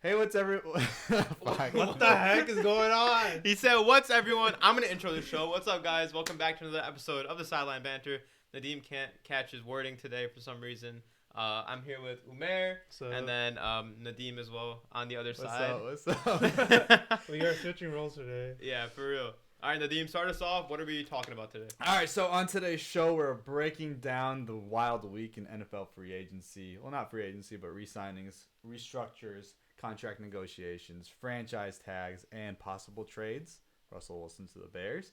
Hey, what's everyone? What the heck is going on? He said, "What's everyone?" I'm gonna intro the show. What's up, guys? Welcome back to another episode of the Sideline Banter. Nadeem can't catch his wording today for some reason. I'm here with Umayr and then Nadeem as well on the other side. What's up? We are switching roles today. Yeah, for real. All right, Nadeem, start us off. What are we talking about today? All right, so on today's show, we're breaking down the wild week in NFL free agency. Well, not free agency, but re-signings, restructures, contract negotiations, franchise tags, and possible trades. Russell Wilson to the Bears.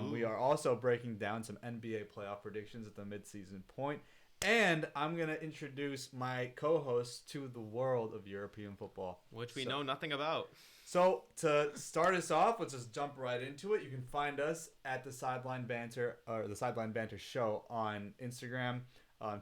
We are also breaking down some NBA playoff predictions at the midseason point. And I'm going to introduce my co-host to the world of European football. Which we know nothing about. So to start us off, let's just jump right into it. You can find us at the Sideline Banter or the Sideline Banter Show on Instagram.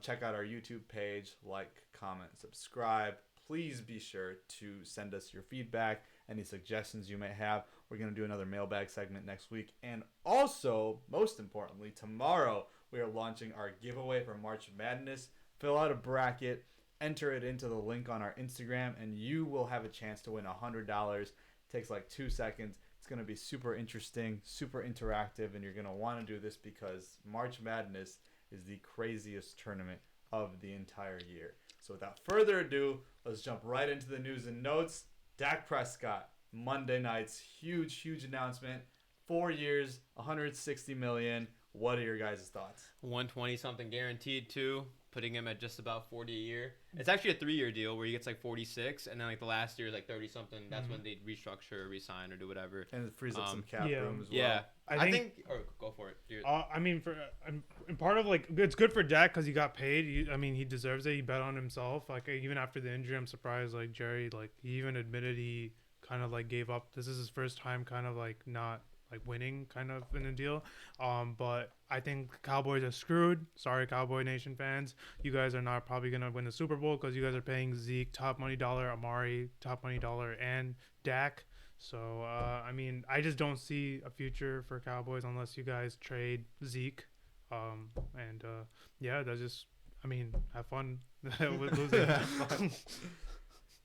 Check out our YouTube page, like, comment, subscribe. Please be sure to send us your feedback, any suggestions you may have. We're going to do another mailbag segment next week. And also, most importantly, tomorrow we are launching our giveaway for March Madness. Fill out a bracket, enter it into the link on our Instagram, and you will have a chance to win $100. It takes like 2 seconds. It's going to be super interesting, super interactive, and you're going to want to do this because March Madness is the craziest tournament of the entire year. So without further ado, let's jump right into the news and notes. Dak Prescott, Monday night's huge announcement. 4 years, $160 million. What are your guys' thoughts? 120 something guaranteed too, putting him at just about 40 a year. It's actually a 3-year deal where he gets like 46, and then like the last year is like 30 something. That's when they restructure, resign, or do whatever. And it frees up some cap room as well. Yeah, I think or go for it. Dude. I mean, and part of like it's good for Dak because he got paid. He deserves it. He bet on himself. Like even after the injury, I'm surprised. Like Jerry, like he even admitted he kind of like gave up. This is his first time kind of like not like winning kind of in a deal. But I think Cowboys are screwed. Sorry, Cowboy Nation fans. You guys are not probably going to win the Super Bowl because you guys are paying Zeke top money dollar, Amari top money dollar, and Dak. So, I mean, I just don't see a future for Cowboys unless you guys trade Zeke. Yeah, that's just, I mean, have fun with losing.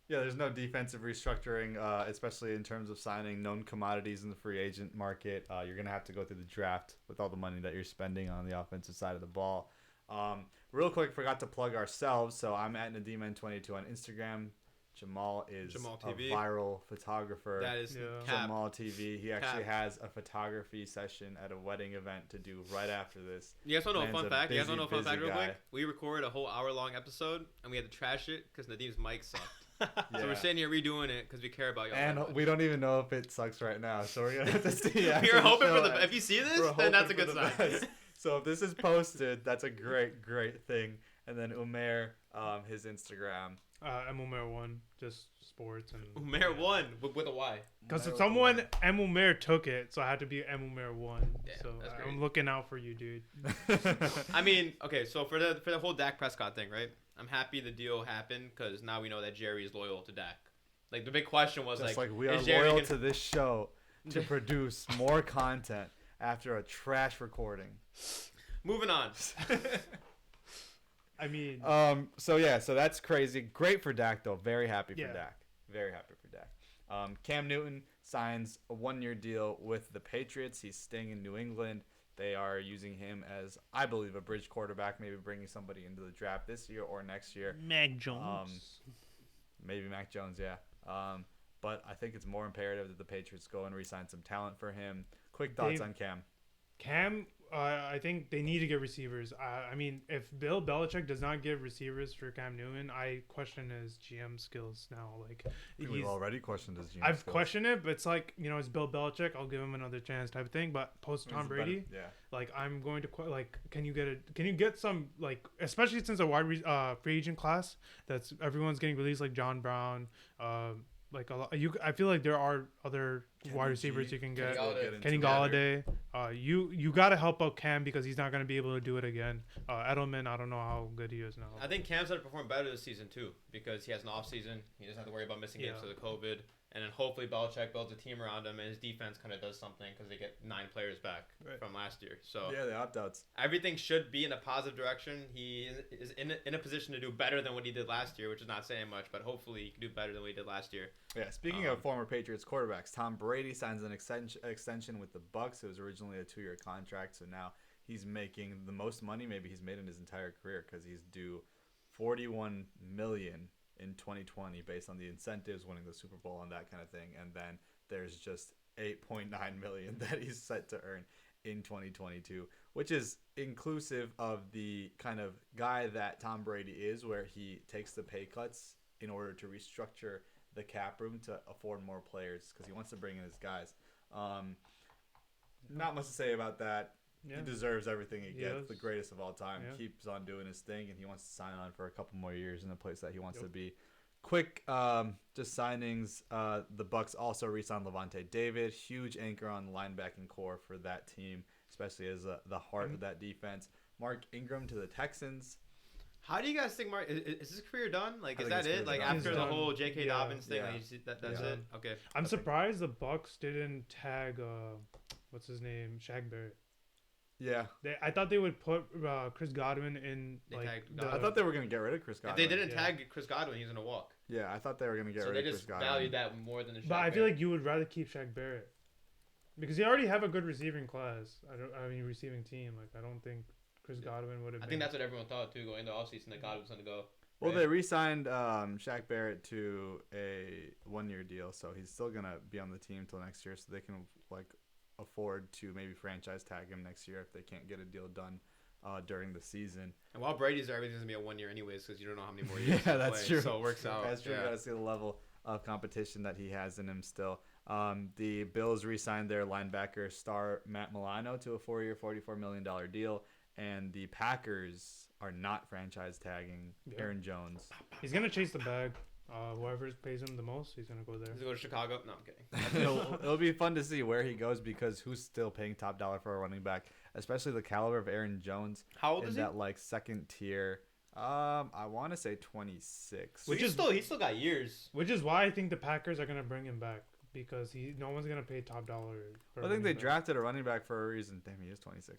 Yeah, there's no defensive restructuring, especially in terms of signing known commodities in the free agent market. You're going to have to go through the draft with all the money that you're spending on the offensive side of the ball. Real quick, forgot to plug ourselves. So I'm at Nadeem22 on Instagram. Jamaal is Jamaal a TV. viral photographer. That is Cap. Jamaal TV. He actually has a photography session at a wedding event to do right after this. You guys want to know a fun fact? busy Real quick? We recorded a whole hour-long episode, and we had to trash it because Nadeem's mic sucked. Yeah. So we're sitting here redoing it because we care about y'all. And we don't even know if it sucks right now, so we're gonna have to see. We're hoping for the. If you see this, then that's a good sign. So if this is posted, that's a great thing. And then Umayr, his Instagram. I'm Umayr 1, just sports and. Umayr 1 with a Y. Because someone Umayr took it, so I had to be Umayr 1. Yeah, so that's great. I'm looking out for you, dude. I mean, okay, so for the whole Dak Prescott thing, right? I'm happy the deal happened because now we know that Jerry is loyal to Dak. Like the big question was Just like we are loyal to this show to produce more content after a trash recording. Moving on. I mean, so that's crazy. Great for Dak though. Very happy for Dak. Very happy for Dak. Cam Newton signs a 1-year deal with the Patriots. He's staying in New England. They are using him as, I believe, a bridge quarterback, maybe bringing somebody into the draft this year or next year. Mac Jones. Maybe Mac Jones, yeah. But I think it's more imperative that the Patriots go and re-sign some talent for him. Quick thoughts on Cam. Cam, I think they need to get receivers. I mean, if Bill Belichick does not give receivers for Cam Newton, I question his GM skills now. Like, we've already questioned his GM I've skills. questioned it, but it's like, it's Bill Belichick. I'll give him another chance type of thing. But post Tom Brady, like, I'm going to can you get some, like, especially since a free agent class that's everyone's getting released, like John Brown, like a lot, I feel like there are other wide receivers you can get. Kenny Galladay. You got to help out Cam because he's not going to be able to do it again. Edelman, I don't know how good he is now. I think Cam's going to perform better this season too because he has an off season. He doesn't have to worry about missing games because of COVID. And then hopefully Belichick builds a team around him, and his defense kind of does something because they get 9 players back from last year. So yeah, the opt-outs. Everything should be in a positive direction. He is in a position to do better than what he did last year, which is not saying much, but hopefully he can do better than what he did last year. Yeah, speaking of former Patriots quarterbacks, Tom Brady signs an extension with the Bucs. It was originally a 2-year contract, so now he's making the most money maybe he's made in his entire career because he's due $41 million in 2020 based on the incentives, winning the Super Bowl and that kind of thing. And then there's just $8.9 million that he's set to earn in 2022, which is inclusive of the kind of guy that Tom Brady is, where he takes the pay cuts in order to restructure the cap room to afford more players because he wants to bring in his guys. Not much to say about that. Yeah. He deserves everything he gets. The greatest of all time. Yeah. Keeps on doing his thing, and he wants to sign on for a couple more years in the place that he wants to be. Quick, just signings. The Bucs also re-signed Levante David, huge anchor on the linebacking core for that team, especially as the heart of that defense. Mark Ingram to the Texans. How do you guys think Mark is his career done? Like, is that it? Like after the whole J.K. Dobbins thing, like, that's it. Okay. I'm surprised the Bucs didn't tag what's his name, Shaq Barrett. Yeah, I thought they would put Chris Godwin in. I thought they were going to get rid of Chris Godwin. If they didn't tag Chris Godwin, he's going to walk. Yeah, I thought they were going to get rid of Chris Godwin. So they just valued that more than the Shaq But I feel like you would rather keep Shaq Barrett because you already have a good receiving class. Receiving team. Like, I don't think Chris Godwin would have. I think that's what everyone thought too going into offseason, that Godwin was going to go. Well, they re-signed Shaq Barrett to a 1-year deal, so he's still going to be on the team until next year, so they can afford to maybe franchise tag him next year if they can't get a deal done during the season. And while Brady's there, everything's going to be a 1 year anyways because you don't know how many more years yeah, that's true. So it works out. That's true. You got to see the level of competition that he has in him still. The Bills re-signed their linebacker star Matt Milano to a 4-year, $44 million deal, and the Packers are not franchise tagging Aaron Jones. He's going to chase the bag. Whoever pays him the most, he's gonna go there. He's gonna go to Chicago. No, I'm kidding. It'll be fun to see where he goes because who's still paying top dollar for a running back, especially the caliber of Aaron Jones. How old is he? That second tier. I want to say 26. Which he's still got years. Which is why I think the Packers are gonna bring him back because no one's gonna pay top dollar. I think they drafted a running back for a reason. Damn, he is 26.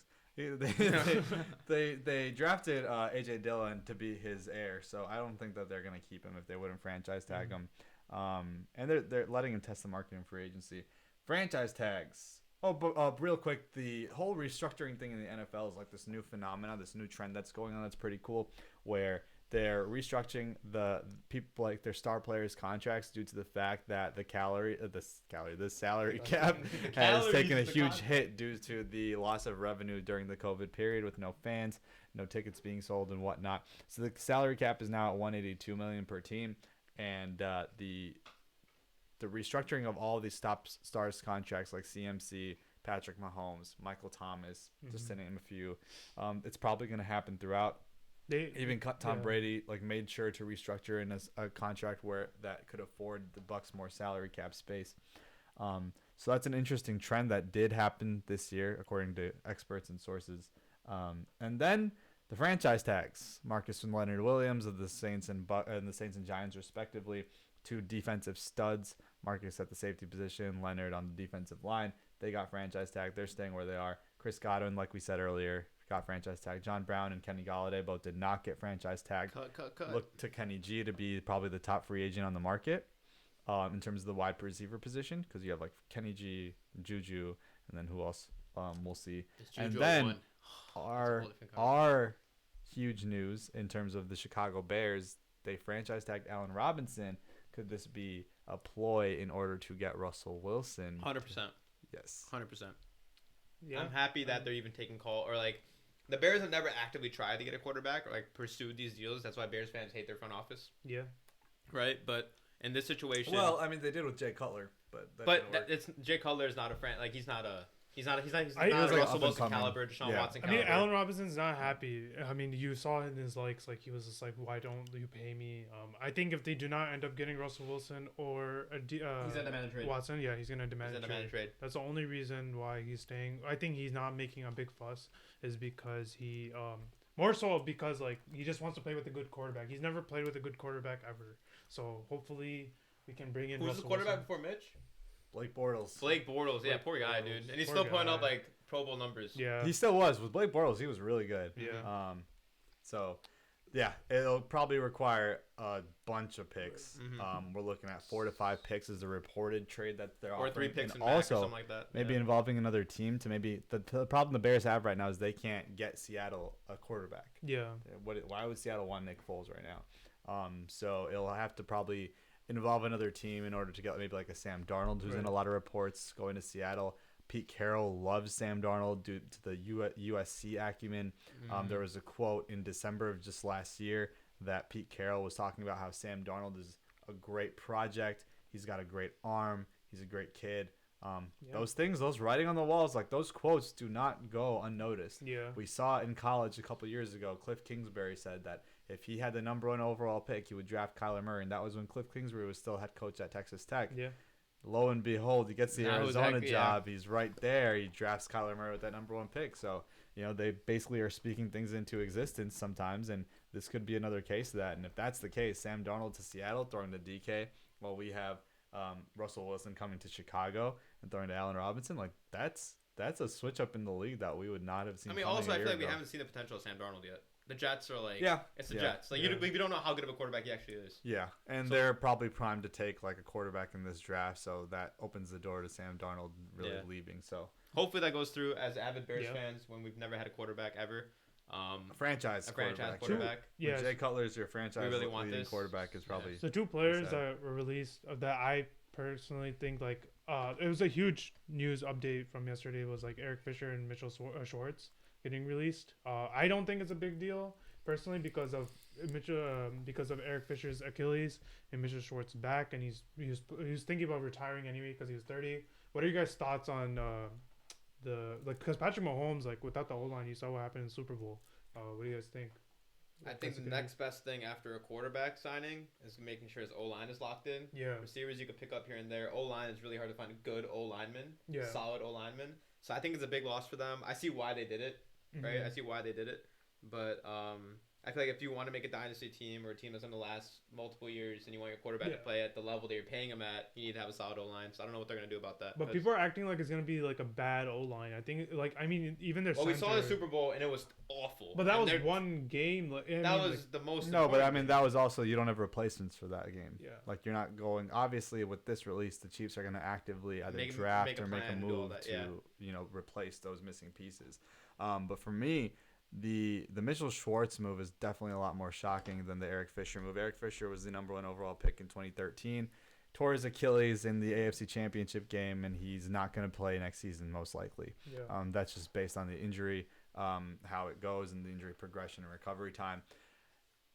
They drafted AJ Dillon to be his heir, so I don't think that they're gonna keep him if they wouldn't franchise tag him. And they're letting him test the market in free agency. Franchise tags. But real quick, the whole restructuring thing in the NFL is like this new phenomenon, this new trend that's going on. That's pretty cool, where they're restructuring the people like their star players' contracts due to the fact that the salary cap has taken a huge hit due to the loss of revenue during the COVID period with no fans, no tickets being sold and whatnot. So the salary cap is now at $182 million per team, and the restructuring of all these top stars contracts like CMC, Patrick Mahomes, Michael Thomas, just to name a few, it's probably going to happen throughout. Even Tom Brady made sure to restructure in a contract where that could afford the Bucs more salary cap space. So that's an interesting trend that did happen this year, according to experts and sources. And then the franchise tags: Marcus and Leonard Williams of the Saints and the Saints and Giants, respectively, 2 defensive studs. Marcus at the safety position, Leonard on the defensive line. They got franchise tagged. They're staying where they are. Chris Godwin, like we said earlier, got franchise tag. John Brown and Kenny Golladay both did not get franchise tagged. Cut. Look to Kenny G to be probably the top free agent on the market in terms of the wide receiver position, because you have Kenny G, Juju, and then who else? We'll see. And then our huge news in terms of the Chicago Bears, they franchise tagged Allen Robinson. Could this be a ploy in order to get Russell Wilson? 100%. Yes. 100%. Yeah. I'm happy that they're even taking call the Bears have never actively tried to get a quarterback or pursued these deals. That's why Bears fans hate their front office. Yeah. Right, but in this situation, well, I mean, they did with Jay Cutler, but it's Jay Cutler is not a friend. He's not a Russell Wilson caliber, Deshaun Watson caliber. I mean, Allen Robinson's not happy. I mean, you saw in his likes, he was just why don't you pay me? I think if they do not end up getting Russell Wilson or he's going to demand a trade. Watson, he's going to demand a trade. That's the only reason why he's staying. I think he's not making a big fuss is because he more so because he just wants to play with a good quarterback. He's never played with a good quarterback ever. So hopefully we can bring in. Who's the quarterback before Mitch? Blake Bortles. Yeah, poor guy, dude. And he's still putting up like Pro Bowl numbers. Yeah, he still was. With Blake Bortles, he was really good. Yeah. So, yeah, it'll probably require a bunch of picks. Mm-hmm. We're looking at 4 to 5 picks as a reported trade that they're offering. Or 3 picks and in also or something like that. Maybe involving another team to maybe the problem the Bears have right now is they can't get Seattle a quarterback. Yeah. Why would Seattle want Nick Foles right now? So it'll have to probably involve another team in order to get maybe like a Sam Darnold, who's in a lot of reports going to Seattle. Pete Carroll loves Sam Darnold due to the USC acumen. There was a quote in December of just last year that Pete Carroll was talking about how Sam Darnold is a great project. He's got a great arm. He's a great kid. Those writing on the walls, like those quotes do not go unnoticed. Yeah. We saw in college a couple years ago, Cliff Kingsbury said that if he had the number 1 overall pick, he would draft Kyler Murray. And that was when Cliff Kingsbury was still head coach at Texas Tech. Yeah. Lo and behold, he gets the Arizona job. He's right there. He drafts Kyler Murray with that number 1 pick. So, they basically are speaking things into existence sometimes, and this could be another case of that. And if that's the case, Sam Darnold to Seattle, throwing to DK, while we have Russell Wilson coming to Chicago and throwing to Allen Robinson, like that's a switch up in the league that we would not have seen. I mean, also I feel like we haven't seen the potential of Sam Darnold yet. The Jets are like, it's the Jets. Like we don't know how good of a quarterback he actually is. Yeah, and they're probably primed to take like a quarterback in this draft, so that opens the door to Sam Darnold really leaving. So hopefully that goes through as avid Bears fans when we've never had a quarterback ever. A franchise quarterback. Yeah, Jay Cutler is your franchise really leading quarterback is probably. So 2 players that were released that I personally think like it was a huge news update from yesterday was like Eric Fisher and Mitchell Schwartz getting released. I don't think it's a big deal personally because of Eric Fisher's Achilles and Mitchell Schwartz's back, and he was thinking about retiring anyway because he was 30. What are you guys' thoughts on because Patrick Mahomes, like without the O-line, you saw what happened in the Super Bowl. What do you guys think? I think the next best thing after a quarterback signing is making sure his O-line is locked in. Yeah. Receivers you could pick up here and there. O-line is really hard to find a good O-lineman. Yeah. Solid O-lineman. So I think it's a big loss for them. I see why they did it. Right? I see why they did it. But I feel like if you want to make a dynasty team or a team that's going to last multiple years and you want your quarterback to play at the level that you're paying him at, you need to have a solid O-line. So I don't know what they're going to do about that. But people are acting like it's going to be like a bad O-line. I think, even their we saw the Super Bowl and it was awful. But that was one game. That was the most No, but I mean, that was also, you don't have replacements for that game. Yeah. Like, you're not going, obviously, with this release, the Chiefs are going to actively either draft or make a move to, replace those missing pieces. But for me, the Mitchell Schwartz move is definitely a lot more shocking than the Eric Fisher move. Eric Fisher was the number 1 overall pick in 2013, tore his Achilles in the AFC Championship game, and he's not going to play next season most likely. Yeah. That's just based on the injury, how it goes, and the injury progression and recovery time.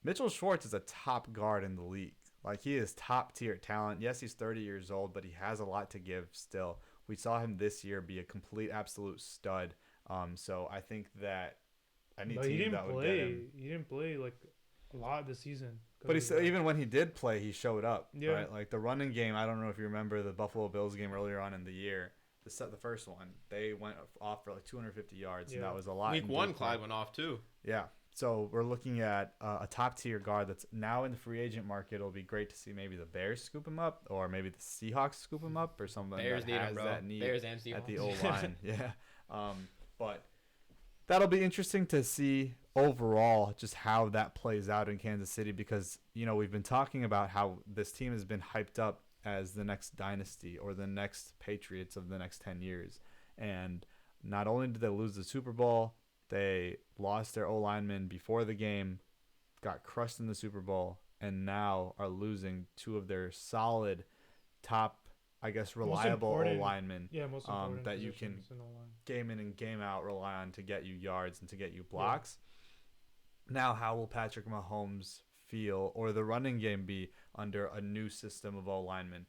Mitchell Schwartz is a top guard in the league. Like, he is top tier talent. Yes, he's 30 years old, but he has a lot to give still. We saw him this year be a complete absolute stud. So I think that any team that would get him. He didn't play like a lot this season. But even when he did play, he showed up. Yeah. Right? Like the running game, I don't know if you remember the Buffalo Bills game earlier on in the year. The first one, they went off for like 250 yards, and that was a lot. Week 1, Clyde went off too. Yeah. So we're looking at a top-tier guard that's now in the free agent market. It'll be great to see maybe the Bears scoop him up, or maybe the Seahawks scoop him up, or someone Bears that has that need Bears and Seahawks. at the O-line. Yeah. But that'll be interesting to see overall just how that plays out in Kansas City because, we've been talking about how this team has been hyped up as the next dynasty or the next Patriots of the next 10 years. And not only did they lose the Super Bowl, they lost their O-lineman before the game, got crushed in the Super Bowl, and now are losing 2 of their solid top, I guess, reliable O-linemen that you can game in and game out rely on to get you yards and to get you blocks. Yeah. Now, how will Patrick Mahomes feel or the running game be under a new system of O-linemen?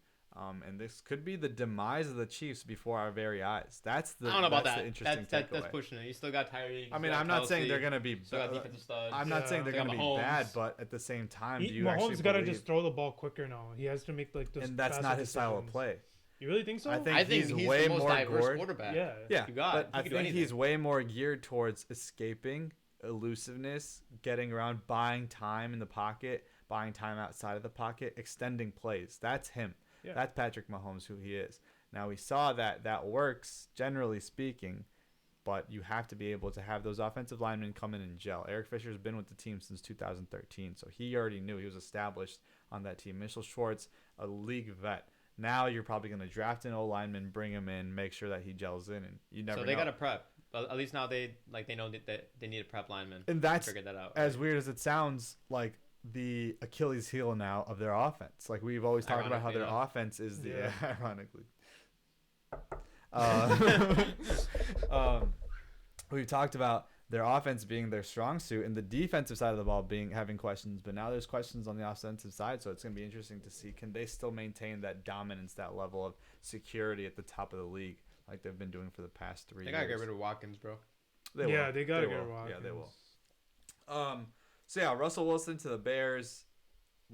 And this could be the demise of the Chiefs before our very eyes. I don't know about that. The interesting takeaway. That's pushing it. You still got Tyreek. I mean, I'm not saying they're going to be I'm not saying they're going to be bad, but at the same time, Mahomes got to just throw the ball quicker now. He has to make like this. And that's not his style of play. You really think so? I think he's way the most more diverse geared. Quarterback. Yeah. But I think he's way more geared towards escaping, elusiveness, getting around, buying time in the pocket. buying time outside of the pocket, extending plays. That's him. Yeah. That's Patrick Mahomes, who he is. Now, we saw that works, generally speaking, but you have to be able to have those offensive linemen come in and gel. Eric Fisher's been with the team since 2013, so he already knew. He was established on that team. Mitchell Schwartz, a league vet. Now you're probably going to draft an O-lineman, bring him in, make sure that he gels in, and you never know. So they got to prep. But at least now they know that they need a prep lineman. And that's, figure that out. As weird as it sounds, like the Achilles heel now of their offense. Like we've always talked about how their offense is ironically. We've talked about their offense being their strong suit and the defensive side of the ball having questions, but now there's questions on the offensive side, so it's going to be interesting to see, can they still maintain that dominance, that level of security at the top of the league like they've been doing for the past 3 years. They got to get rid of Watkins, bro. They got to get rid of Watkins. Yeah, they will. So yeah, Russell Wilson to the Bears.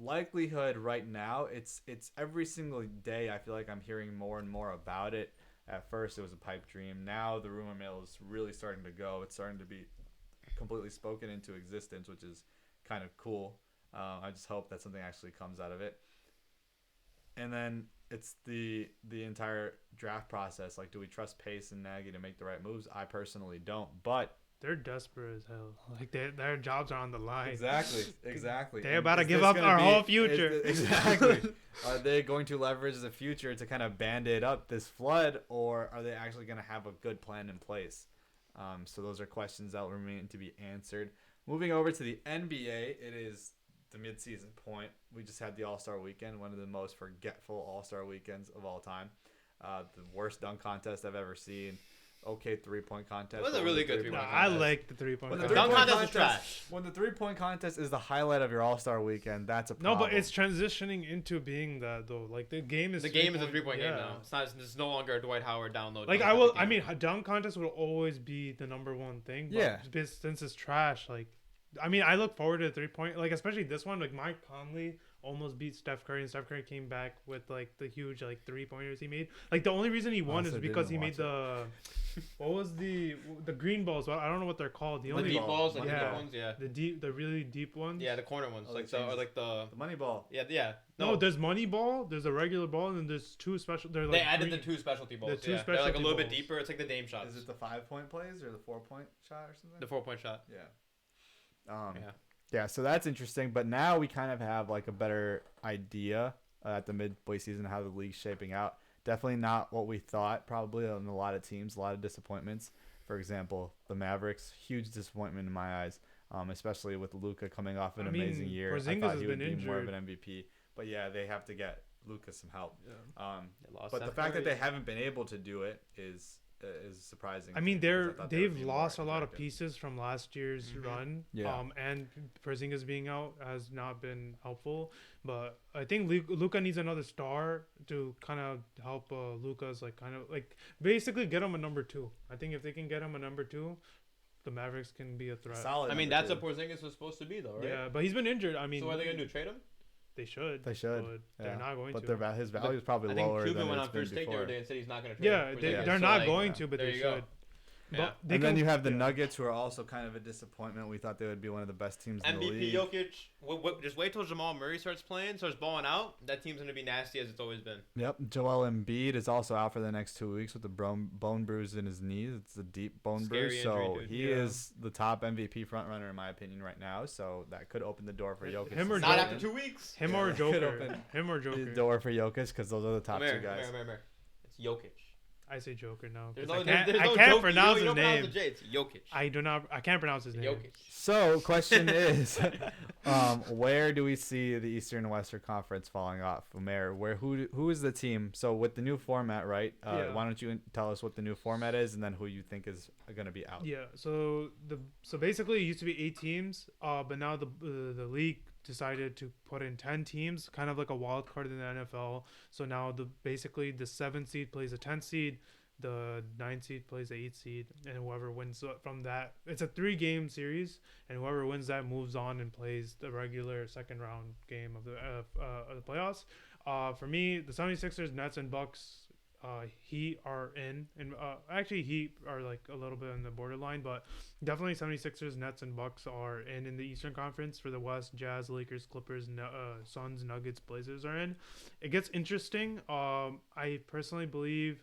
Likelihood right now, it's every single day I feel like I'm hearing more and more about it. At first it was a pipe dream. Now the rumor mill is really starting to go. It's starting to be completely spoken into existence, which is kind of cool. I just hope that something actually comes out of it. And then it's the entire draft process. Like, do we trust Pace and Nagy to make the right moves? I personally don't, but they're desperate as hell. Like their jobs are on the line. Exactly. They're about to give up our whole future. Exactly. Are they going to leverage the future to kind of band-aid up this flood, or are they actually going to have a good plan in place? So those are questions that will remain to be answered. Moving over to the NBA, it is the mid-season point. We just had the All-Star Weekend, one of the most forgetful All-Star weekends of all time. The worst dunk contest I've ever seen. Okay, 3-point contest. It was a really good 3-point contest. I like the 3-point contest. The dunk contest is trash. When the 3-point contest is the highlight of your All-Star weekend, that's a problem. No, but it's transitioning into being that, though. Like, the game is a 3-point game now. It's no longer a Dwight Howard download. Like, a dunk contest will always be the number one thing. But since it's trash, like, I mean, I look forward to the 3-point, like, especially this one. Like, Mike Conley almost beat Steph Curry, and Steph Curry came back with like the huge like 3-pointers he made. Like the only reason he won is because he made the what was the green balls? I don't know what they're called. The deep balls, like the deep ones, the really deep ones. Yeah, the corner ones, the money ball. Yeah. No, there's money ball, there's a regular ball, and then there's two special. They added the 2 specialty balls. They're like a little bit deeper. It's like the Dame shots. Is it the 5-point plays or the 4-point shot or something? The 4-point shot. Yeah. Yeah, so that's interesting. But now we kind of have like a better idea at the midway season how the league's shaping out. Definitely not what we thought, probably on a lot of teams, a lot of disappointments. For example, the Mavericks, huge disappointment in my eyes, especially with Luka coming off an amazing year. Porzingis I thought he would be injured. more of an MVP. But yeah, they have to get Luka some help. Yeah. But the fact that they haven't been able to do it is surprising. I mean, they've lost a lot of pieces from last year's run. Yeah. And Porzingis being out has not been helpful. But I think Luka needs another star to kind of help Luka's like kind of like basically get him a number 2. I think if they can get him a number 2, the Mavericks can be a threat. Solid. I mean, that's what Porzingis was supposed to be, though, right? Yeah, but he's been injured. I mean, so what are they gonna do? Trade him? They should. But they're not going to. But his value is probably lower than it's been before. I think Cuban went on first take the other day and said he's not going to trade. Yeah, they're not going to, but they should. Yeah. And then you have the Nuggets, who are also kind of a disappointment. We thought they would be one of the best teams in the league. MVP Jokic. Just wait till Jamal Murray starts balling out. That team's going to be nasty as it's always been. Yep. Joel Embiid is also out for the next 2 weeks with the bone bruise in his knees. It's a deep bone bruise. So he is the top MVP frontrunner in my opinion right now. So that could open the door for Jokic. Not after 2 weeks. Him or Joker. The door for Jokic because those are the top 2 guys. It's Jokic. I say Joker now. I can't pronounce his name. It's Jokic. I can't pronounce his name. Jokic. So, question is, where do we see the Eastern and Western Conference falling off? Umayr, who is the team? So, with the new format, right? Why don't you tell us what the new format is, and then who you think is going to be out? Yeah. So basically, it used to be 8 teams, but now the league decided to put in 10 teams, kind of like a wild card in the NFL. So now basically the 7th seed plays a 10th seed, the 9th seed plays the 8th seed, and whoever wins from that, it's a 3-game series, and whoever wins that moves on and plays the regular second round game of the playoffs. For me, the 76ers, Nets, and Bucks Heat are in, and actually Heat are like a little bit on the borderline, but definitely 76ers, Nets, and Bucks are in the Eastern Conference. For the West, Jazz, Lakers, Clippers, Suns, Nuggets, Blazers are in. It gets interesting. I personally believe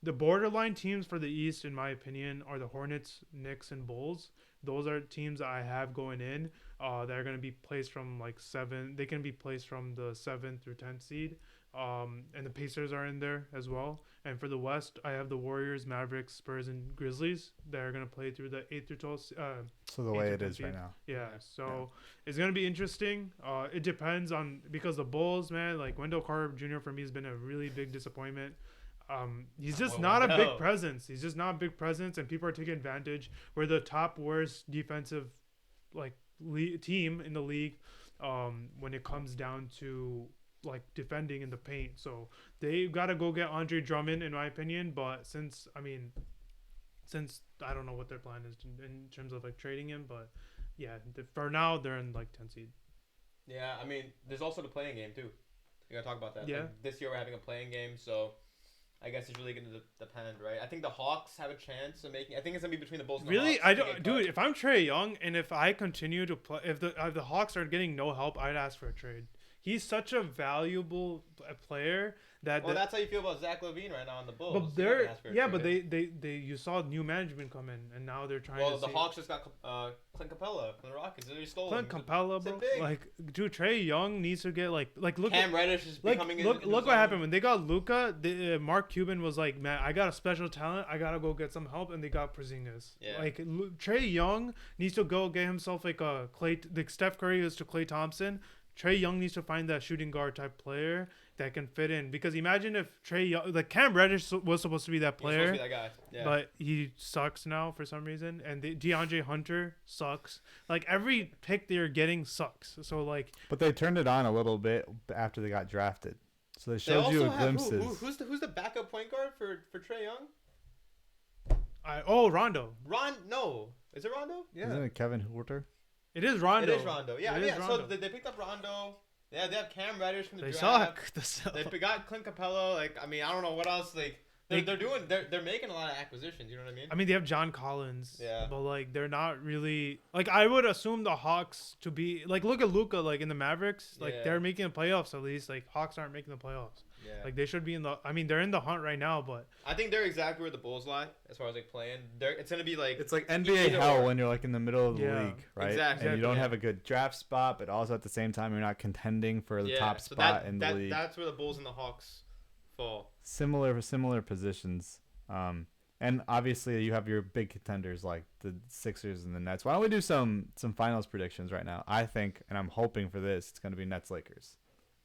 the borderline teams for the East, in my opinion, are the Hornets, Knicks, and Bulls. Those are teams that I have going in. That are going to be placed from like 7. They can be placed from the 7th through 10th seed. And the Pacers are in there as well. And for the West, I have the Warriors, Mavericks, Spurs, and Grizzlies that are going to play through the 8th through 12th. So the way it is right now. Yeah. So it's going to be interesting. It depends on, because the Bulls, man, like Wendell Carter Jr. for me has been a really big disappointment. He's just not a big presence. He's just not a big presence, and people are taking advantage. We're the top worst defensive team in the league when it comes down to like defending in the paint. So they got to go get Andre Drummond, in my opinion. But since I don't know what their plan is in terms of like trading him, but yeah, for now they're in like 10 seed. Yeah, I mean, there's also the playing game too. You gotta talk about that. Yeah. Like, this year we're having a playing game, so I guess it's really going to depend, right? I think the Hawks have a chance of making. I think it's gonna be between the Bulls and the Really, Hawks. I don't, dude. If I'm Trae Young and if I continue to play, if the Hawks are getting no help, I'd ask for a trade. He's such a valuable player that. Well, that's how you feel about Zach LaVine right now on the Bulls. But they you saw new management come in, and now they're trying. Well, the Hawks just got Clint Capella from the Rockets. They stole Clint Capella, bro. Like, dude, Trae Young needs to get look. Cam Reddish is becoming. Look what happened when they got Luka. Mark Cuban was like, man, I got a special talent. I gotta go get some help, and they got Porzingis. Yeah. Like Trae Young needs to go get himself like a Steph Curry is to Klay Thompson. Trae Young needs to find that shooting guard type player that can fit in, because imagine if Trae Young, like Cam Reddish was supposed to be that player, that guy. Yeah. but he sucks now for some reason, and DeAndre Hunter sucks. Like every pick they're getting sucks. So like, but they turned it on a little bit after they got drafted, so they showed you glimpses. Who's the backup point guard for Trae Young? Rondo. No, is it Rondo? Yeah, isn't it Kevin Huerter? It is Rondo. It is Rondo. Yeah, so they picked up Rondo. Yeah, they have Cam Reddish from the they draft. suck. They got Clint Capella. Like, I mean, I don't know what else. Like, they're making a lot of acquisitions. You know what I mean? I mean, they have John Collins. Yeah. But like, they're not really like. I would assume the Hawks to be like. Look at Luka, like in the Mavericks. Like they're making the playoffs at least. Like Hawks aren't making the playoffs. Yeah. Like they should be in the. I mean, they're in the hunt right now, but I think they're exactly where the Bulls lie as far as like playing. It's gonna be like it's like NBA hell when you're like in the middle of the league, right? Exactly. And you don't have a good draft spot, but also at the same time you're not contending for the top spot in the league. That's where the Bulls and the Hawks fall. Similar positions. And obviously you have your big contenders like the Sixers and the Nets. Why don't we do some finals predictions right now? I think, and I'm hoping for this, it's gonna be Nets Lakers.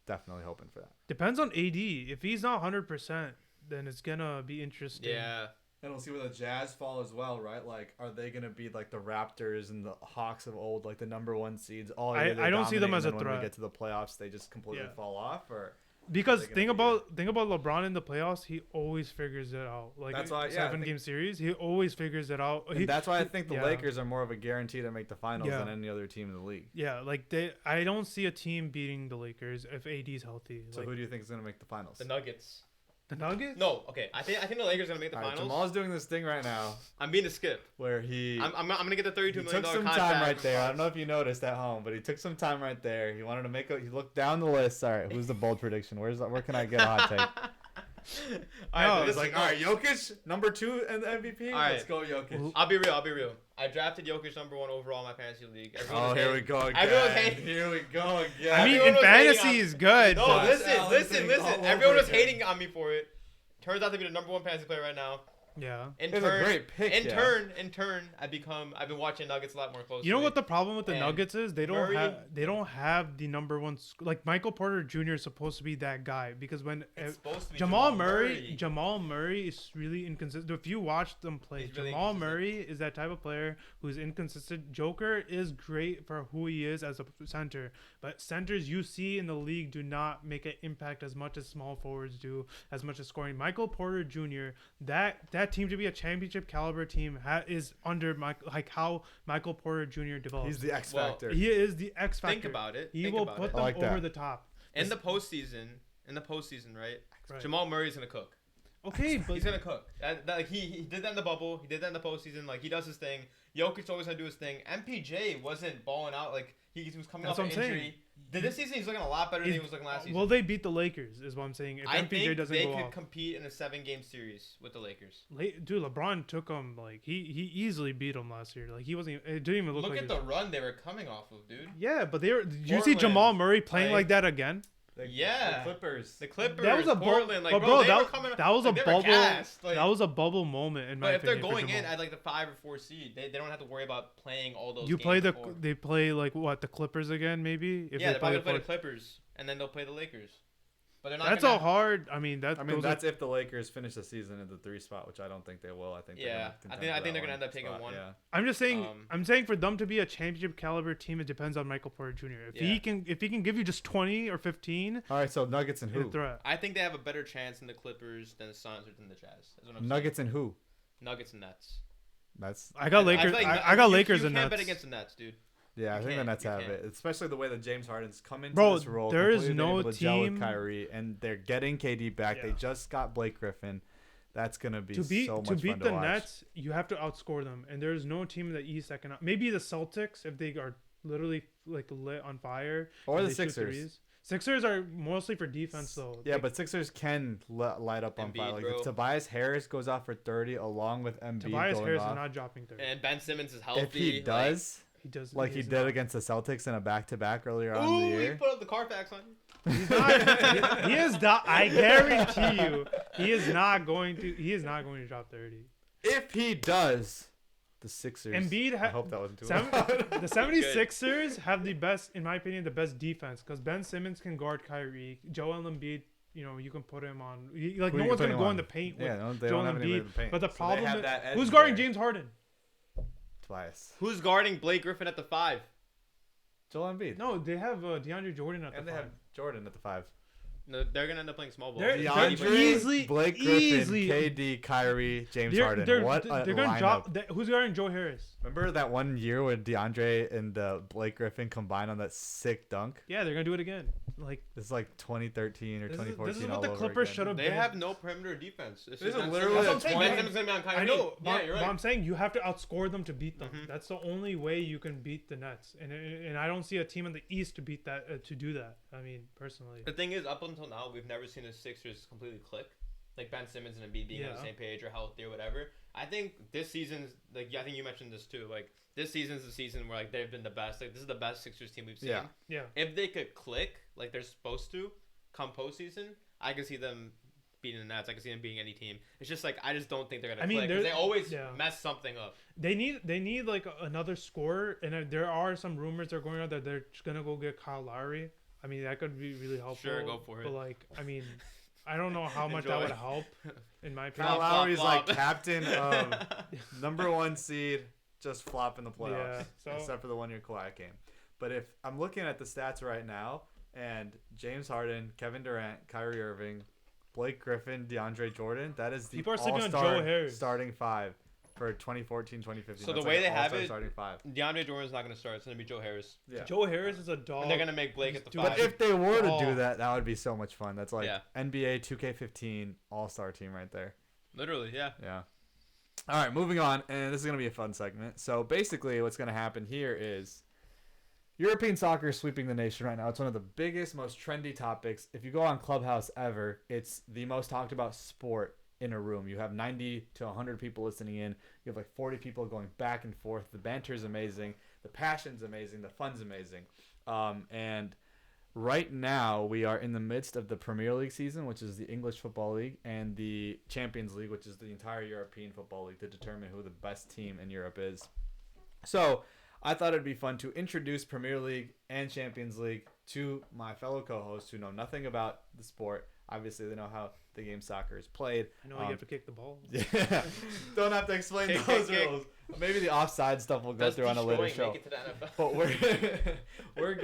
Definitely hoping for that. Depends on AD. If he's not 100%, then it's gonna be interesting. Yeah. And we'll see where the Jazz fall as well, right? Like, are they gonna be like the Raptors and the Hawks of old, like the number one seeds? I don't see them as a threat. When we get to the playoffs, they just completely fall off, or because think about LeBron in the playoffs, he always figures it out. Like that's why, 7-game series, he always figures it out. That's why I think the Lakers are more of a guarantee to make the finals than any other team in the league. Yeah, like I don't see a team beating the Lakers if AD's healthy. So who do you think is gonna make the finals? The Nuggets. The Nuggets? No, okay. I think the Lakers are gonna make the finals. Jamal's doing this thing right now. I'm being a skip. Where I'm gonna get the $32 million contract. He took some time right there. I don't know if you noticed at home, but he took some time right there. He wanted to he looked down the list. All right, who's the bold prediction? Where can I get a hot take? He's like, all right, Jokic, number 2 in the MVP. Let's go, Jokic. I'll be real. I drafted Jokic number 1 overall in my fantasy league. Here we go again. Here we go again. I mean, in fantasy is good. No, listen. Everyone was hating on me for it. Turns out to be the number 1 fantasy player right now. Yeah. It's a great pick. In turn, I've been watching Nuggets a lot more closely. You know what the problem with the Nuggets is? They don't have the number 1 like Michael Porter Jr. is supposed to be that guy, because when Jamal Murray is really inconsistent. If you watch them play, Jamal Murray is that type of player who's inconsistent. Joker is great for who he is as a center, but centers you see in the league do not make an impact as much as small forwards do, as much as scoring. Michael Porter Jr. that team to be a championship caliber team is under how Michael Porter Jr. develops. He's the X factor. He is the X factor. Think about it. He will put them over the top. In the postseason, right? Jamal Murray's gonna cook. Okay, but He's gonna cook. Like he did that in the bubble. He did that in the postseason. Like he does his thing. Jokic always gonna do his thing. MPJ wasn't balling out. Like he was coming That's off an what I'm saying. injury. This season he's looking a lot better than he was looking last season. Will they beat the Lakers? Is what I'm saying. If I MPJ think doesn't they go could off. compete in a 7-game series with the Lakers. Dude, LeBron took him like he easily beat him last year. Like he wasn't. It didn't even look Look like at the run they were coming off of, dude. Yeah, but they were. Did you see Portland, Jamal Murray playing like that again? Yeah. The Clippers. The Clippers. That was a Portland. Like, but bro, that was like, a they were bubble. gassed, like, that was a bubble moment in my but if opinion. they're going for in Jamal. at like the 5 or 4 seed, they don't have to worry about playing all those. You games play before. they play like what, the Clippers again maybe? If Yeah, they're probably the gonna play the Clippers and then they'll play the Lakers. But they're not. That's gonna a hard. I mean that's if the Lakers finish the season in the 3 spot, which I don't think they will. I think. Yeah, I think they're gonna end up taking one. Yeah. I'm just saying. I'm saying for them to be a championship caliber team, it depends on Michael Porter Jr. If he can give you just 20 or 15. All right, so Nuggets and who? Threat. I think they have a better chance in the Clippers than the Suns or than the Jazz. That's what I'm Nuggets saying. and who? Nuggets and Nets. That's. I got Lakers. I got Lakers and Nets. You can't Nets. bet against the Nets, dude. Yeah, I think the can't, Nets you have can't. it, especially the way that James Harden's come into Bro, this role. there is completely no able to gel with team- Kyrie, and they're getting KD back. Yeah. They just got Blake Griffin. That's gonna be To beat so much to beat fun the to watch. Nets, you have to outscore them, and there's no team in the East that can. Maybe the Celtics if they are literally like lit on fire. Or and the they shoot Sixers. threes. Sixers are mostly for defense though. Yeah, but Sixers can light up on Embiid, fire. Like bro. if Tobias Harris goes off for 30, along with Embiid Tobias going Harris off, is not dropping 30. And Ben Simmons is healthy. if he does, He does like he he's did not. against the Celtics in a back-to-back earlier Like, on in the ooh, he year. put up the Carfax on you. He's not. he is not. I guarantee you, he is not going to. He is not going to drop 30. If he does, the Sixers. Embiid I hope that wasn't too Seven, loud. the 76ers have the best, in my opinion, the best defense because Ben Simmons can guard Kyrie. Joel Embiid, you can put him on. Like Who no you one's put gonna him go on? in the paint with Yeah, no, they Joel don't have anybody Embiid. in the paint. But the So they problem have is, that edge who's guarding there. James Harden? Tobias. Who's guarding Blake Griffin at the 5? Joel Embiid. No, they have DeAndre Jordan at and the they 5. have Jordan at the 5. No, they're gonna end up playing small ball. They're DeAndre, easily- Blake Griffin, easily- KD, Kyrie, James They're, Harden. they're, What a they're gonna lineup. drop. Who's guarding Joe Harris? Remember that one year when DeAndre and Blake Griffin combined on that sick dunk? Yeah, they're gonna do it again. Like It's like 2013 or this 2014. is what all the over Clippers again. should have They been. have no perimeter defense. It's This just is Ben literally Simmons. a Ben 20 Simmons gonna be on Kyrie. I know, Yeah, but, you're but right. I'm saying you have to outscore them to beat them. Mhm. That's the only way you can beat the Nets, and I don't see a team in the East to beat that to do that. I mean, personally, The thing is, up until now, we've never seen the Sixers completely click. Like Ben Simmons and Embiid being on the Yeah. same page or healthy or whatever. I think this season's like I think you mentioned this too. Like this season's the season where like they've been the best. Like this is the best Sixers team we've seen. Yeah. yeah. If they could click like they're supposed to, come postseason, I can see them beating the Nets. I can see them beating any team. It's just like I just don't think they're gonna I mean, click. 'Cause they're- they always yeah. mess something up. They need like another scorer, and there are some rumors that are going on that they're just gonna go get Kyle Lowry. I mean, that could be really helpful. Sure, go for it. But like, I mean, I don't know how much that Enjoy. would help, in my opinion. Kyle Flop, Lowry's flop, like flop. captain of number 1 seed, just flop in the playoffs. Yeah, so- Except for the 1 year quiet game. But if I'm looking at the stats right now, and James Harden, Kevin Durant, Kyrie Irving, Blake Griffin, DeAndre Jordan, that is the People are sleeping on all-star Joe Harris. starting 5 for 2014, 2015. So That's the way like they an have all-star it- starting 5. DeAndre Jordan's not gonna start. It's gonna be Joe Harris. Yeah. Joe Harris is a dog. And they're gonna make Blake at the Dude, 5. But if they were to Oh. do that, that would be so much fun. That's like Yeah. NBA 2K15 all-star team right there. Literally, yeah. Yeah. All right, moving on, and this is going to be a fun segment. So basically what's going to happen here is European soccer is sweeping the nation right now. It's one of the biggest, most trendy topics. If you go on Clubhouse ever, it's the most talked about sport in a room. You have 90 to 100 people listening in. You have like 40 people going back and forth. The banter is amazing. The passion's amazing. The fun's amazing. And right now, we are in the midst of the Premier League season, which is the English Football League, and the Champions League, which is the entire European Football League, to determine who the best team in Europe is. So I thought it'd be fun to introduce Premier League and Champions League to my fellow co-hosts who know nothing about the sport. Obviously, they know how the game soccer is played. You know, you have to kick the ball. Yeah, don't have to explain Kick, those kick, kick. rules. Maybe the offside stuff we'll go Does through on a later Detroit show. make it to the NFL? But we're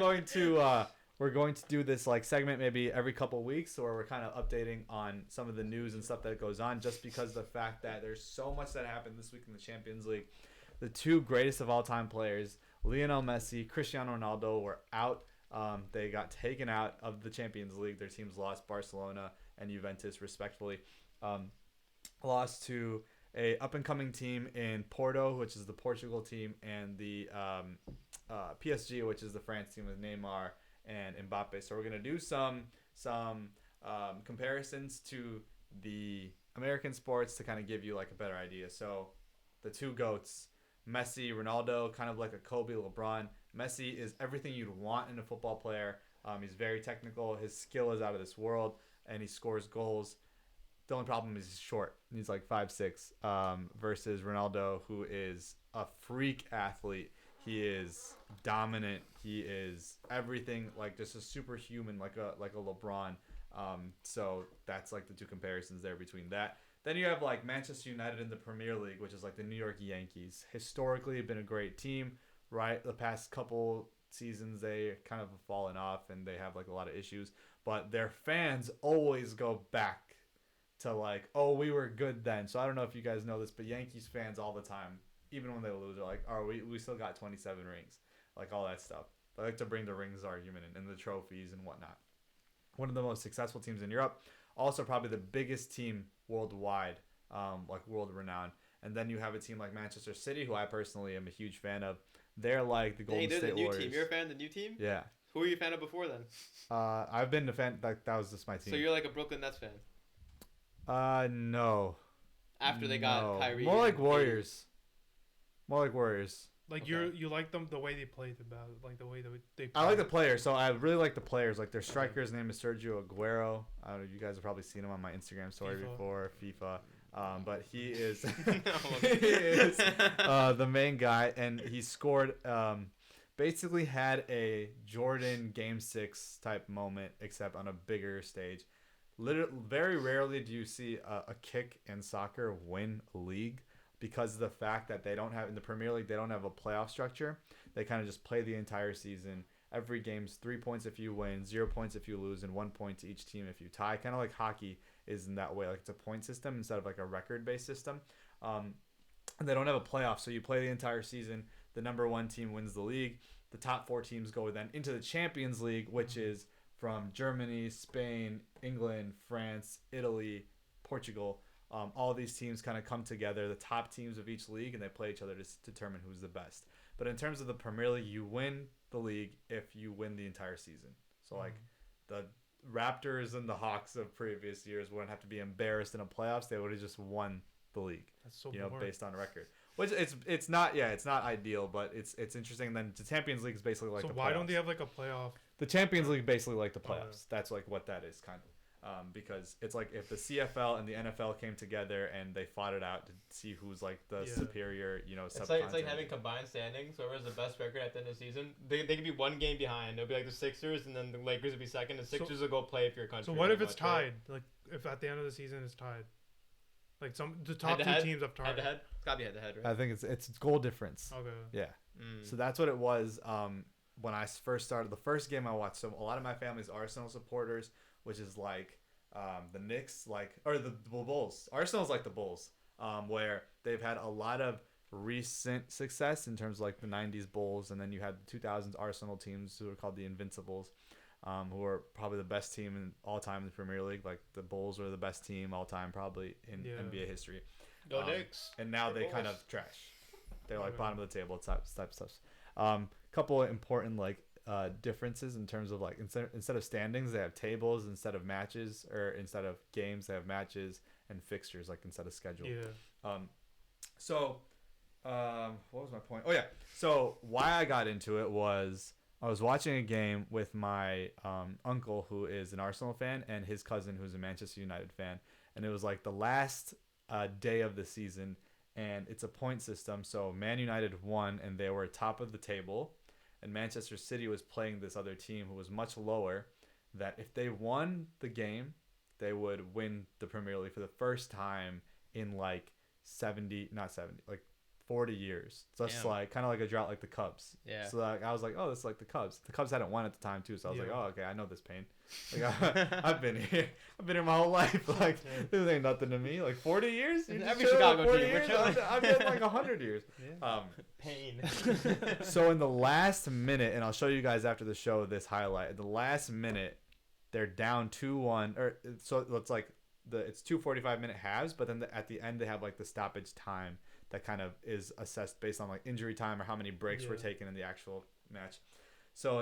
we're going to do this like segment maybe every couple weeks, where we're kind of updating on some of the news and stuff that goes on, just because of the fact that there's so much that happened this week in the Champions League. The 2 greatest of all time players, Lionel Messi, Cristiano Ronaldo, were out. They got taken out of the Champions League. Their teams lost, Barcelona and Juventus respectively. lost to a up-and-coming team in Porto, which is the Portugal team, and the PSG, which is the France team with Neymar and Mbappe. So we're going to do some comparisons to the American sports to kind of give you like a better idea. So the two GOATs, Messi, Ronaldo, kind of like a Kobe, LeBron. Messi is everything you'd want in a football player. He's very technical. His skill is out of this world, and he scores goals. The only problem is he's short. He's like 5'6", versus Ronaldo, who is a freak athlete. He is dominant. He is everything, like just a superhuman, like a LeBron. So that's like the two comparisons there between that. Then you have like Manchester United in the Premier League, which is like the New York Yankees. Historically, have been a great team, right? The past couple seasons, they kind of have fallen off and they have like a lot of issues. But their fans always go back to like, oh, we were good then. So I don't know if you guys know this, but Yankees fans all the time, even when they lose, are like, oh, we still got 27 rings. Like all that stuff. They like to bring the rings argument and the trophies and whatnot. One of the most successful teams in Europe. Also probably the biggest team worldwide, like world renowned. And then you have a team like Manchester City, who I personally am a huge fan of. They're like the Golden State Warriors. Team. You're a fan of the new team? Yeah. Who were you a fan of before then? I've been a fan. Like that was just my team. So you're like a Brooklyn Nets fan? No. After they got Kyrie. More like Warriors. More like Warriors. Like okay. you like them the way they played about it, like the way they play. I like the players, so I really like the players. Like their striker's name is Sergio Aguero. I don't know, you guys have probably seen him on my Instagram story before, FIFA. But he is, the main guy, and he scored. Basically had a Jordan Game 6 type moment, except on a bigger stage. Literally, very rarely do you see a kick in soccer win a league. Because of the fact that they don't have, in the Premier League, they don't have a playoff structure. They kind of just play the entire season. Every game's 3 points if you win, 0 points if you lose, and 1 point to each team if you tie. Kind of like hockey is in that way. Like it's a point system instead of like a record-based system. And they don't have a playoff, so you play the entire season. The number one team wins the league. The top 4 teams go then into the Champions League, which is from Germany, Spain, England, France, Italy, Portugal. All these teams kind of come together, the top teams of each league, and they play each other to determine who's the best. But in terms of the Premier League, you win the league if you win the entire season. So like the Raptors and the Hawks of previous years wouldn't have to be embarrassed in a playoffs. They would have just won the league. That's so based on record. Which it's not ideal, but it's interesting. And then the Champions League is basically like the playoffs. So why don't they have like a playoff? The Champions League basically like the playoffs. That's like what that is kind of. Because it's like if the CFL and the NFL came together and they fought it out to see who's like the superior, subcontinent. It's like having combined standings. Whoever's the best record at the end of the season, they could be one game behind. It'll be like the Sixers, and then the Lakers will be second. The Sixers will go play for your country. So what if it's tied? Like if at the end of the season it's tied, like the top two teams have tied. Head to head. It's gotta be head to head, right? I think it's goal difference. Okay. Yeah. So that's what it was. When I first started, the first game I watched. So a lot of my family's Arsenal supporters, which is like. The Knicks, or the Bulls. Arsenal's like the Bulls, where they've had a lot of recent success in terms of like the 90s Bulls, and then you had the 2000s Arsenal teams who are called the Invincibles, who are probably the best team in all time in the Premier League. Like the Bulls were the best team all time probably in NBA history. Go Knicks. And now they kind of trash. They're like bottom of the table type stuff. Couple of important differences in terms of like instead of standings they have tables, instead of matches or instead of games they have matches, and fixtures like instead of schedule. What was my point? Oh yeah, so why I got into it was I was watching a game with my uncle who is an Arsenal fan and his cousin who's a Manchester United fan, and it was like the last day of the season, and it's a point system. So Man United won and they were top of the table, and Manchester City was playing this other team who was much lower, that if they won the game, they would win the Premier League for the first time in like 40 years. So it's like kind of like a drought like the Cubs. Yeah. So like, I was like, oh, this is like the Cubs. The Cubs hadn't won at the time too, so I was like, oh, okay, I know this pain. Like I've been here. I've been here my whole life. Like this ain't nothing to me. Like 40 years? Every Chicago 40 team. years? I've been like 100 years. Yeah. Pain. So in the last minute, and I'll show you guys after the show this highlight. At the last minute, they're down 2-1, or so it's like it's 2 45-minute halves, but then at the end they have like the stoppage time that kind of is assessed based on like injury time or how many breaks were taken in the actual match. So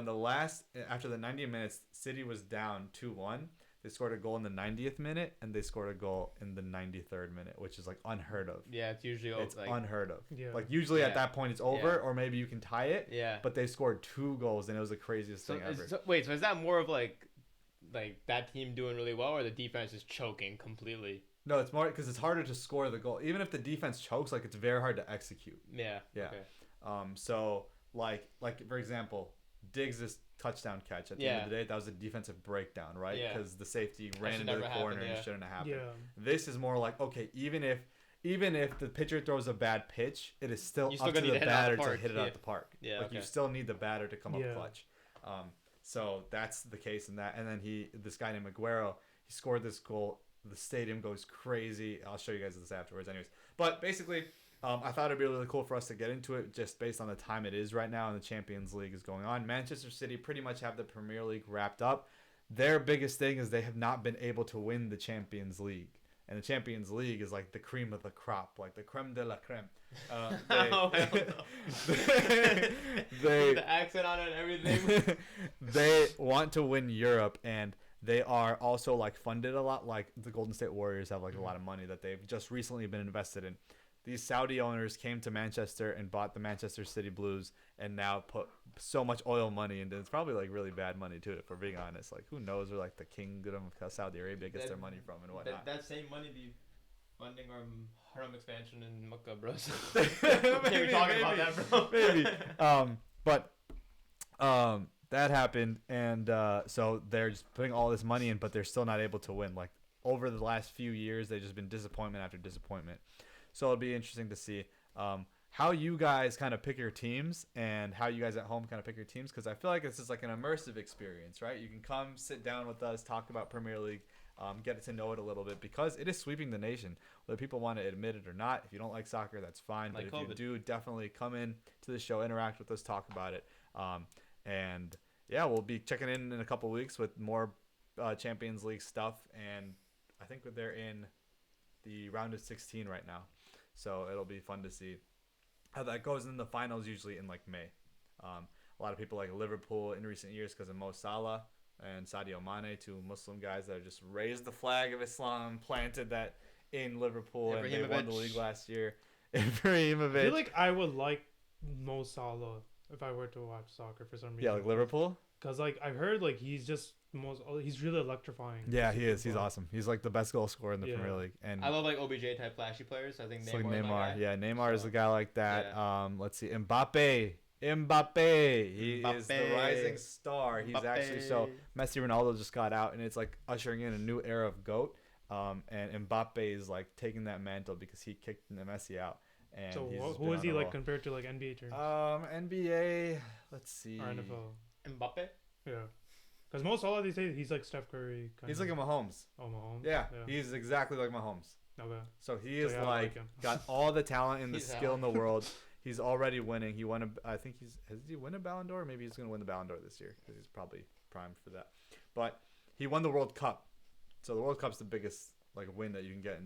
after the 90 minutes, City was down 2-1. They scored a goal in the 90th minute, and they scored a goal in the 93rd minute, which is like unheard of. Yeah, it's usually unheard of. Yeah. Like usually at that point it's over, or maybe you can tie it. Yeah. But they scored 2 goals, and it was the craziest thing ever. So is that more of like that team doing really well, or the defense is choking completely? No, it's more because it's harder to score the goal. Even if the defense chokes, like it's very hard to execute. Yeah. Yeah. Okay. So like for example, Diggs' touchdown catch at the end of the day, that was a defensive breakdown, right? Because the safety ran into the corner and it shouldn't have happened. Yeah. This is more like, okay, even if the pitcher throws a bad pitch, it is still up to the batter to hit it out the park. Yeah. Like you still need the batter to come up clutch. So that's the case in that. And then this guy named Aguero, he scored this goal. The stadium goes crazy. I'll show you guys this afterwards anyways. But basically, I thought it'd be really cool for us to get into it just based on the time it is right now and the Champions League is going on. Manchester City pretty much have the Premier League wrapped up. Their biggest thing is they have not been able to win the Champions League. And the Champions League is like the cream of the crop, like the creme de la creme. The accent on it and everything. They want to win Europe, and they are also like funded a lot. Like the Golden State Warriors have like a lot of money that they've just recently been invested in. These Saudi owners came to Manchester and bought the Manchester City Blues and now put so much oil money into it. It's probably like really bad money too, if we're being honest. Like who knows where like the kingdom of Saudi Arabia gets their money from and whatnot. That same money be funding our haram expansion in Makkah, bro. Maybe, talking about that, bro. Maybe. That happened, and so they're just putting all this money in, but they're still not able to win. Like over the last few years, they've just been disappointment after disappointment. So it'll be interesting to see how you guys kind of pick your teams and how you guys at home kind of pick your teams, because I feel like this is like an immersive experience, right? You can come sit down with us, talk about Premier League, get to know it a little bit, because it is sweeping the nation, whether people want to admit it or not. If you don't like soccer, that's fine. Like but if you do, definitely come in to the show, interact with us, talk about it. And yeah, we'll be checking in a couple weeks with more Champions League stuff. And I think they're in the round of 16 right now. So it'll be fun to see how that goes. In the finals usually in like May. A lot of people like Liverpool in recent years because of Mo Salah and Sadio Mane, 2 Muslim guys that have just raised the flag of Islam, planted that in Liverpool, and they won the league last year. Ibrahimovic. I feel like I would like Mo Salah if I were to watch soccer for some reason. Yeah, like Liverpool? Because like I've heard like he's really electrifying. Yeah, he is. He's awesome. He's like the best goal scorer in the Premier League. And I love like OBJ type flashy players. I think Neymar. Like Neymar. Yeah, Neymar is a So, guy like that. yeah. Let's see, Mbappe. He is the rising star. He's actually Messi, Ronaldo just got out, and it's like ushering in a new era of GOAT. And Mbappe is like taking that mantle because he kicked Messi out. And so who is he like compared to like NBA terms? NBA. Let's see. Or NFL. Mbappe. Yeah. Because most all of these days he's like Steph Curry. He's like a Mahomes. Oh, Mahomes. Yeah, he's exactly like Mahomes. Okay. So he is got all the talent and the skill in the world. He's already winning. He won has he won a Ballon d'Or? Maybe he's gonna win the Ballon d'Or this year because he's probably primed for that. But he won the World Cup. So the World Cup's the biggest like win that you can get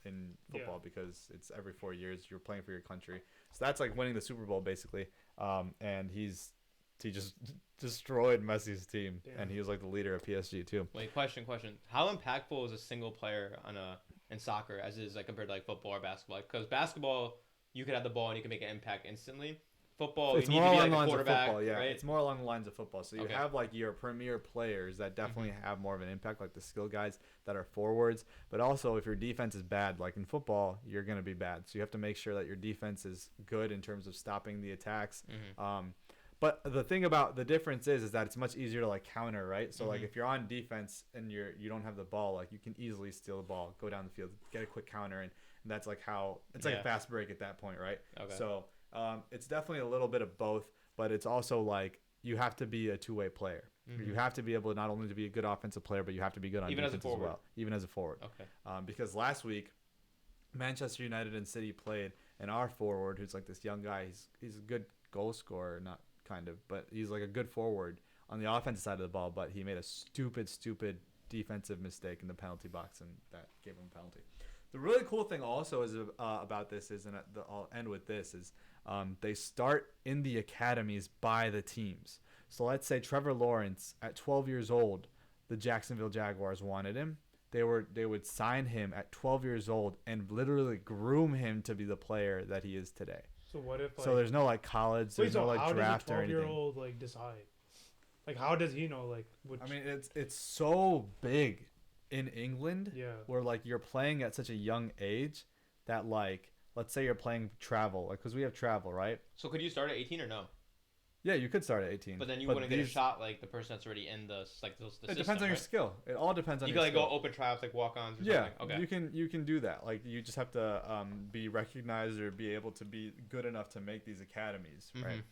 in football because it's every 4 years you're playing for your country. So that's like winning the Super Bowl basically. And he just destroyed Messi's team. Damn. And he was like the leader of PSG too. Wait, question. How impactful is a single player in soccer as is like compared to like football or basketball? Because basketball, you could have the ball and you can make an impact instantly. Football, it's you need more to be along like the a quarterback, football, yeah. right? It's more along the lines of football. So you have like your premier players that definitely have more of an impact, like the skill guys that are forwards. But also, if your defense is bad, like in football, you're gonna be bad. So you have to make sure that your defense is good in terms of stopping the attacks. But the thing about the difference is that it's much easier to like counter, right? So like if you're on defense and you don't have the ball, like you can easily steal the ball, go down the field, get a quick counter, and that's like how it's like a fast break at that point, right? Okay. So it's definitely a little bit of both, but it's also like you have to be a two-way player. You have to be able to not only to be a good offensive player, but you have to be good on defense as well, even as a forward. Okay. Because last week, Manchester United and City played, and our forward, who's like this young guy, he's a good goal scorer, not kind of, but he's like a good forward on the offensive side of the ball, but he made a stupid defensive mistake in the penalty box, and that gave him a penalty. The really cool thing also is about this is, and I'll end with this, is they start in the academies by the teams. So let's say Trevor Lawrence at 12 years old, the Jacksonville Jaguars wanted him. They would sign him at 12 years old and literally groom him to be the player that he is today. So what if? Like, so there's no like college, there's no like draft or anything. How does a 12-year-old like decide? Like how does he know like? Which... I mean, it's so big in England, where like you're playing at such a young age that like let's say you're playing travel, like because we have travel, right? So could you start at 18 or no? Yeah, you could start at 18. But then you wouldn't get a shot like the person that's already in the It depends on your skill. It all depends on your skill. You can like go open tryouts like walk-ons or something. Okay. You can do that. Like you just have to be recognized or be able to be good enough to make these academies, right?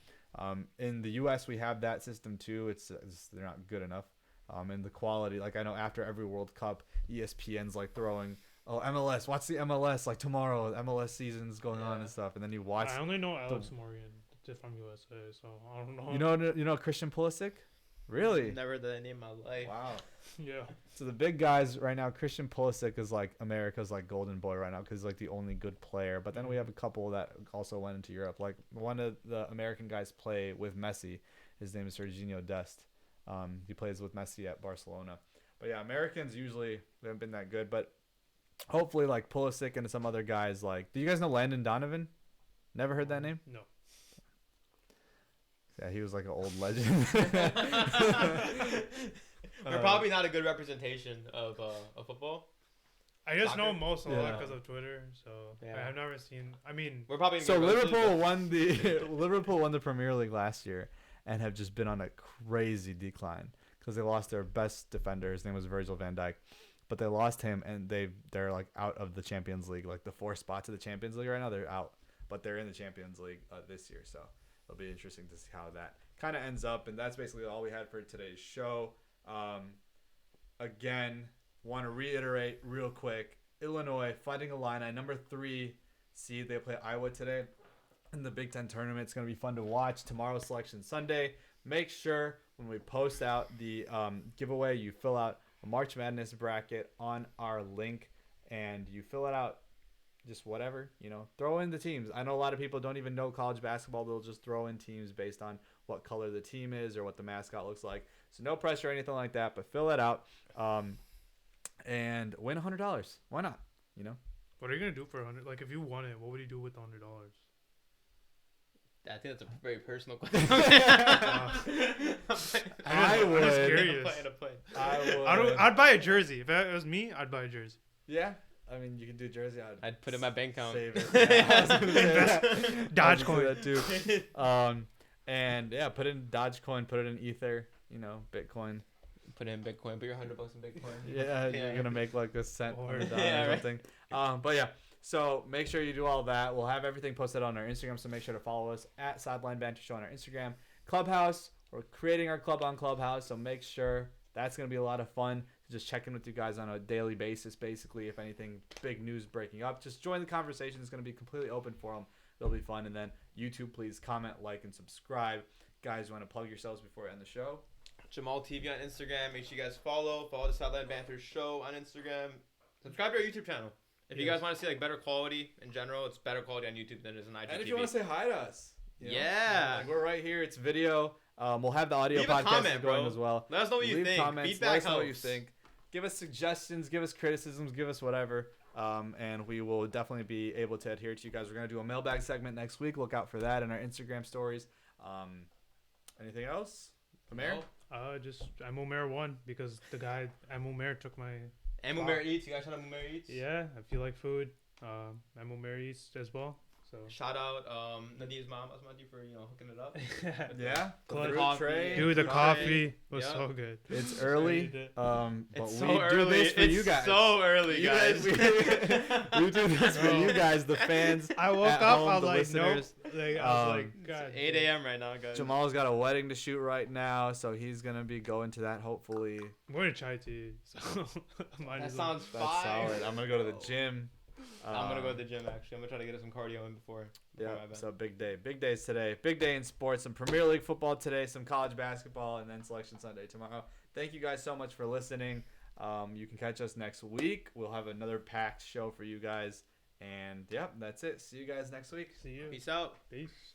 In the US we have that system too. It's they're not good enough. And the quality, like I know after every World Cup, ESPN's like throwing MLS, watch the MLS like tomorrow, MLS season's going on and stuff, and then you watch. I only know Alex Morgan from USA, so I don't know. You know Christian Pulisic? Really? Never heard that name in my life. Wow. Yeah. So the big guys right now, Christian Pulisic is like America's like golden boy right now because he's like the only good player. But then we have a couple that also went into Europe. Like one of the American guys play with Messi. His name is Serginho Dest. He plays with Messi at Barcelona. But yeah, Americans usually haven't been that good. But hopefully like Pulisic and some other guys like. Do you guys know Landon Donovan? Never heard that name? No. Yeah, he was like an old legend. We're probably not a good representation of football. I just know most a lot because of Twitter, so I've never seen. I mean, we're probably so Liverpool won the Premier League last year and have just been on a crazy decline because they lost their best defender. His name was Virgil van Dijk, but they lost him and they're like out of the Champions League. Like the 4 spots of the Champions League right now, they're out, but they're in the Champions League this year. So. It'll be interesting to see how that kind of ends up. And that's basically all we had for today's show. Again, want to reiterate real quick. Illinois Fighting Illini, number 3 seed. They play Iowa today in the Big Ten tournament. It's going to be fun to watch. Tomorrow, Selection Sunday. Make sure when we post out the giveaway, you fill out a March Madness bracket on our link. And you fill it out. Just whatever, throw in the teams. I know a lot of people don't even know college basketball. They'll just throw in teams based on what color the team is or what the mascot looks like. So no pressure or anything like that, but fill that out and win $100. Why not? What are you going to do for $100? Like if you won it, what would you do with the $100? I think that's a very personal question. I'm just curious. I'd buy a jersey. If it was me, I'd buy a jersey. Yeah. I mean, you can do jersey. I'd put it in my bank account. Save it. Yeah, Dogecoin. That too. And yeah, put it in Dogecoin, put it in Ether, Bitcoin. Put it in Bitcoin. Put your $100 in Bitcoin. Yeah, you're gonna make like a cent or something. Right. But yeah, so make sure you do all that. We'll have everything posted on our Instagram, so make sure to follow us at Sideline Banter Show on our Instagram. Clubhouse, we're creating our club on Clubhouse, so make sure that's gonna be a lot of fun. Just check in with you guys on a daily basis, basically. If anything, big news breaking up, just join the conversation. It's going to be completely open for them. It'll be fun. And then YouTube, please comment, like, and subscribe. Guys, you want to plug yourselves before we end the show? Jamaal TV on Instagram. Make sure you guys follow the Sideline Banter Show on Instagram. Subscribe to our YouTube channel. If you guys want to see like better quality in general, it's better quality on YouTube than it is on IGTV. And if you want to say hi to us. Like we're right here. It's video. We'll have the audio Leave podcast going as well. Let us know what you think. Comments, Feedback let us know helps. what you think. Give us suggestions, give us criticisms, give us whatever, and we will definitely be able to adhere to you guys. We're going to do a mailbag segment next week. Look out for that in our Instagram stories. Anything else? Umayr? I'm Umayr 1 because the guy, Umayr took my... Umayr Eats. You guys shout out Umayr Eats? Yeah, if you like food, Umayr Eats as well. So shout out Nadeem's mom Asmati for hooking it up. Yeah, the coffee was so good. It's early, but it's we do this for you guys. So early, guys. We do this for you guys, the fans. I woke up, I was like, nope. I was like, God. It's 8 a.m. right now, guys. Jamal's got a wedding to shoot right now, so he's gonna be going to that hopefully. I'm going to chai tea. So that sounds fire. That's solid. I'm gonna go to the gym. I'm gonna go to the gym actually. I'm gonna try to get some cardio in before so big days today. Big day in sports. Some Premier League football today, some college basketball, and then Selection Sunday tomorrow. Thank you guys so much for listening. You can catch us next week. We'll have another packed show for you guys. And, yep, that's it. See you guys next week. See you. Peace out. Peace.